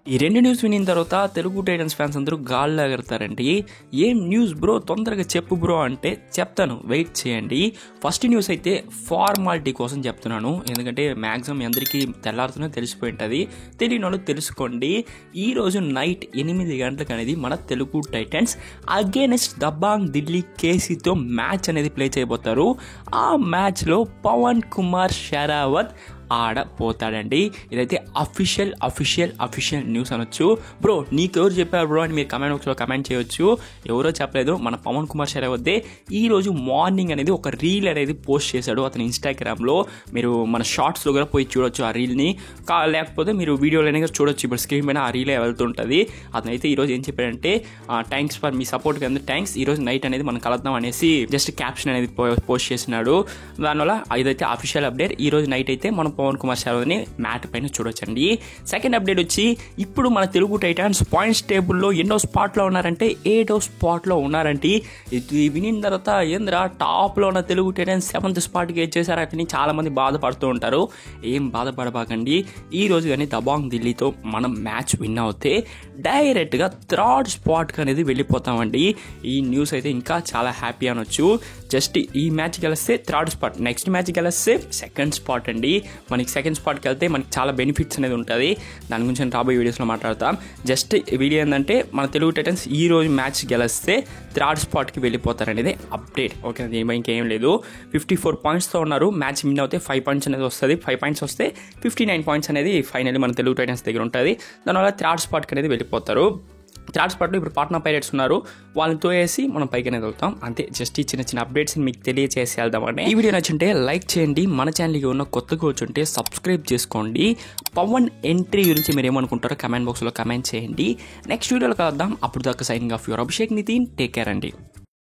ఈ రెండు న్యూస్ వినిన తర్వాత తెలుగు టైటన్స్ ఫ్యాన్స్ అందరూ గాల్లో ఎగరతారండి. ఏం న్యూస్ బ్రో, తొందరగా చెప్పు బ్రో అంటే చెప్తాను, వెయిట్ చేయండి. ఫస్ట్ న్యూస్ అయితే ఫార్మాలిటీ కోసం చెప్తున్నాను, ఎందుకంటే మ్యాక్సిమం అందరికీ తెల్లారుతూనే తెలిసిపోయి ఉంటుంది. తెలియని వాళ్ళు తెలుసుకోండి. ఈరోజు నైట్ 8 గంటలకు అనేది మన తెలుగు టైటన్స్ అగేనెస్ట్ దబాంగ్ ఢిల్లీ కేసీతో మ్యాచ్ అనేది ప్లే చేయబోతారు. ఆ మ్యాచ్లో పవన్ కుమార్ షెరావత్ ఆడపోతాడండి. ఇదైతే అఫీషియల్ న్యూస్ అనొచ్చు. బ్రో నీకెవరు చెప్పారు బ్రో అని మీరు కమెంట్ బాక్స్లో కమెంట్ చేయొచ్చు. ఎవరో చెప్పలేదు, మన పవన్ కుమార్ షెరావత్ ఈరోజు మార్నింగ్ అనేది ఒక రీల్ అనేది పోస్ట్ చేశాడు అతని ఇన్స్టాగ్రామ్లో. మీరు మన షార్ట్స్లో కూడా పోయి చూడొచ్చు ఆ రీల్ని, లేకపోతే మీరు వీడియోలోనే చూడొచ్చు. ఇప్పుడు స్క్రీన్ పైన ఆ రీలే వెళ్తుంటుంది. అతనైతే ఈరోజు ఏం చెప్పాడంటే, థ్యాంక్స్ ఫర్ మీ సపోర్ట్కి అందరూ థ్యాంక్స్, ఈరోజు నైట్ అనేది మనం కలుద్దాం అనేసి జస్ట్ క్యాప్షన్ అనేది పోస్ట్ చేసినాడు. దానివల్ల ఇదైతే అఫీషియల్ అప్డేట్. ఈరోజు నైట్ అయితే మనం పవన్ కుమార్ షెరావత్ని మ్యాట్ పైన చూడొచ్చండి. సెకండ్ అప్డేట్ వచ్చి, ఇప్పుడు మన తెలుగు టైటన్స్ పాయింట్స్ టేబుల్లో ఎన్నో స్పాట్లో ఉన్నారంటే 8వ స్పాట్లో ఉన్నారంటే. ఇది వినిన తర్వాత ఏంద్రా టాప్లో ఉన్న తెలుగు టైటన్స్ 7th స్పాట్కి చేశారు అని చాలా మంది బాధపడుతూ ఉంటారు. ఏం బాధపడబాకండి. ఈ రోజు కానీ దబాంగ్ ఢిల్లీతో మనం మ్యాచ్ విన్ అవుతే డైరెక్ట్గా 3rd స్పాట్కి అనేది వెళ్ళిపోతామండి. ఈ న్యూస్ అయితే ఇంకా చాలా హ్యాపీ అనొచ్చు. జస్ట్ ఈ మ్యాచ్ గెలిస్తే 3rd స్పాట్, నెక్స్ట్ మ్యాచ్ గెలిస్తే 2nd స్పాట్ అండి. మనకి 2nd స్పాట్కి వెళ్తే మనకి చాలా బెనిఫిట్స్ అనేది ఉంటుంది. దాని గురించి నేను రాబోయే వీడియోస్లో మాట్లాడతాం. జస్ట్ వీడియో ఏంటంటే, మన తెలుగు టైటన్స్ ఈ రోజు మ్యాచ్ గెలిస్తే 3rd స్పాట్కి వెళ్ళిపోతారనేది అప్డేట్. ఓకే, ఇంకేం లేదు. 54 పాయింట్స్తో ఉన్నారు. మ్యాచ్ విన్ అవుతే 5 పాయింట్స్ అనేది వస్తుంది. 5 పాయింట్స్ వస్తే 59 పాయింట్స్ అనేది ఫైనల్లీ మన తెలుగు టైటన్స్ దగ్గర ఉంటుంది. దానివల్ల 3rd స్పాట్కి అనేది వెళ్ళిపోతారు. 3rd స్పాట్లో ఇప్పుడు పాట్నా పైరేట్స్ ఉన్నారు, వాళ్ళని తోయేసి మనం పైకి అనేది వెళ్తాం. అంతే, జస్ట్ ఈ చిన్న అప్డేట్స్ మీకు తెలియచేసి వెళ్దామండి. ఈ వీడియో నచ్చుంటే లైక్ చేయండి, మన ఛానల్కి ఉన్న కొత్తగా వచ్చుంటే సబ్స్క్రైబ్ చేసుకోండి. పవన్ ఎంట్రీ గురించి మీరు ఏమనుకుంటారో కమెంట్ బాక్స్లో కమెంట్ చేయండి. నెక్స్ట్ వీడియోలో కలుద్దాం. అప్పుడు దాకా signing off your Abhishek Nitin. Take care అండి.